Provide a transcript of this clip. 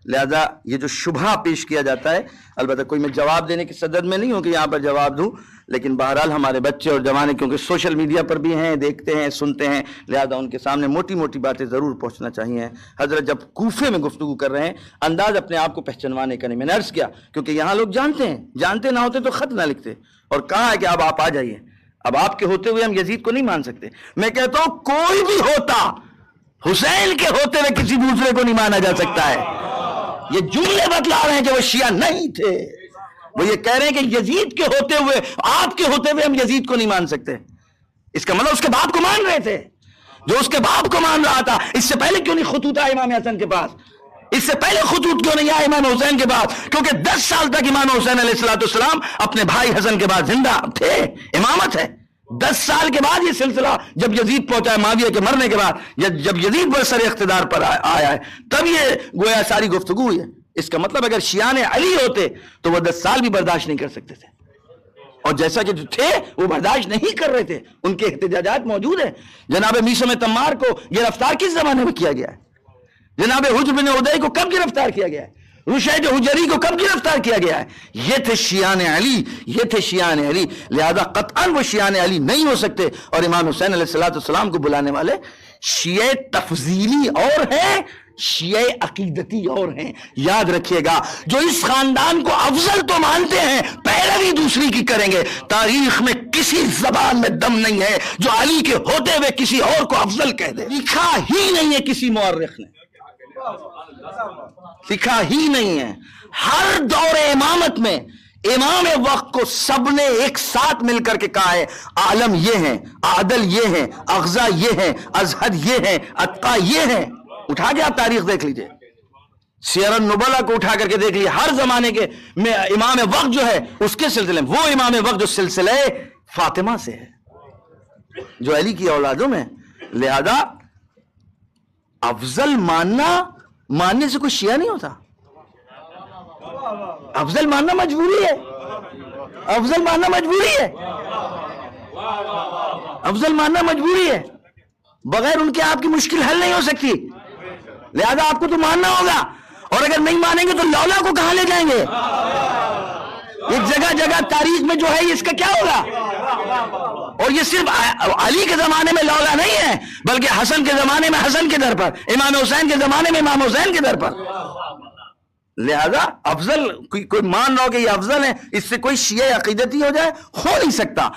لہذا یہ جو شبہ پیش کیا جاتا ہے، البتہ کوئی میں جواب دینے کی صدد میں نہیں ہوں کہ یہاں پر جواب دوں، لیکن بہرحال ہمارے بچے اور جوانے کیونکہ سوشل میڈیا پر بھی ہیں، دیکھتے ہیں، سنتے ہیں، لہذا ان کے سامنے موٹی موٹی باتیں ضرور پہنچنا چاہیے۔ حضرت جب کوفے میں گفتگو کر رہے ہیں، انداز اپنے آپ کو پہچانوانے کا نہیں، میں نے عرض کیا کیونکہ یہاں لوگ جانتے ہیں، جانتے نہ ہوتے تو خط نہ لکھتے، اور کہا ہے کہ اب آپ آ جائیے، اب آپ کے ہوتے ہوئے ہم یزید کو نہیں مان سکتے۔ میں کہتا ہوں کوئی بھی ہوتا حسین کے ہوتے ہوئے کسی دوسرے کو نہیں مانا جا سکتا ہے۔ یہ جملے بتلا رہے ہیں کہ وہ شیعہ نہیں تھے، وہ یہ کہہ رہے ہیں کہ یزید کے ہوتے ہوئے، آپ کے ہوتے ہوئے ہم یزید کو نہیں مان سکتے۔ اس کا مطلب اس کے باپ کو مان رہے تھے، جو اس کے باپ کو مان رہا تھا۔ اس سے پہلے کیوں نہیں خطوط آیا امام حسن کے پاس؟ اس سے پہلے خطوط کیوں نہیں آیا امام حسین کے پاس؟ کیونکہ 10 سال تک امام حسین علیہ السلام اپنے بھائی حسن کے بعد زندہ تھے، امامت ہے۔ 10 سال کے بعد یہ سلسلہ جب یزید پہنچا ہے، معاویہ کے مرنے کے بعد جب یزید برسر اقتدار پر آیا ہے، تب یہ گویا ساری گفتگو ہوئی ہے۔ اس کا مطلب اگر شیعان علی ہوتے تو وہ 10 سال بھی برداشت نہیں کر سکتے تھے، اور جیسا کہ جو تھے وہ برداشت نہیں کر رہے تھے۔ ان کے احتجاجات موجود ہیں۔ جناب میثم تمار کو گرفتار کس زمانے میں کیا گیا ہے؟ جناب حجر بن عدی کو کب گرفتار کیا گیا ہے؟ رشید حجری کو کب گرفتار کیا گیا ہے؟ یہ تھے شیعان علی، یہ تھے شیعان علی۔ لہذا قطعاً وہ شیعان علی نہیں ہو سکتے، اور امام حسین علیہ السلام کو بلانے والے شیعہ تفضیلی اور ہیں، شیعہ عقیدتی اور ہیں۔ یاد رکھیے گا، جو اس خاندان کو افضل تو مانتے ہیں، پیروی دوسری کی کریں گے۔ تاریخ میں کسی زبان میں دم نہیں ہے جو علی کے ہوتے ہوئے کسی اور کو افضل کہہ دے، لکھا ہی نہیں ہے کسی مورخ نے، لکھا ہی نہیں ہے۔ ہر دور امامت میں امام وقت کو سب نے ایک ساتھ مل کر کے کہا ہے عالم یہ ہیں، عادل یہ ہیں، اغزا یہ ہیں، ازہد یہ ہیں، اتقا یہ ہیں۔ اٹھا کے آپ تاریخ دیکھ لیجئے، سیر النبلا کو اٹھا کر کے دیکھ لیجئے، ہر زمانے کے میں امام وقت جو ہے اس کے سلسلے میں، وہ امام وقت جو سلسلہ فاطمہ سے ہے، جو علی کی اولادوں میں۔ لہذا افضل ماننے سے کوئی شیعہ نہیں ہوتا، افضل ماننا مجبوری ہے، افضل ماننا مجبوری ہے، افضل ماننا مجبوری ہے، بغیر ان کے آپ کی مشکل حل نہیں ہو سکتی۔ لہذا آپ کو تو ماننا ہوگا، اور اگر نہیں مانیں گے تو لولا کو کہاں لے جائیں گے؟ ایک جگہ جگہ تاریخ میں جو ہے اس کا کیا ہوگا؟ اور یہ صرف علی کے زمانے میں لولا نہیں ہے، بلکہ حسن کے زمانے میں حسن کے در پر، امام حسین کے زمانے میں امام حسین کے در پر۔ لہذا افضل کوئی مان رہا ہو کہ یہ افضل ہے، اس سے کوئی شیعہ عقیدتی ہو جائے، ہو نہیں سکتا۔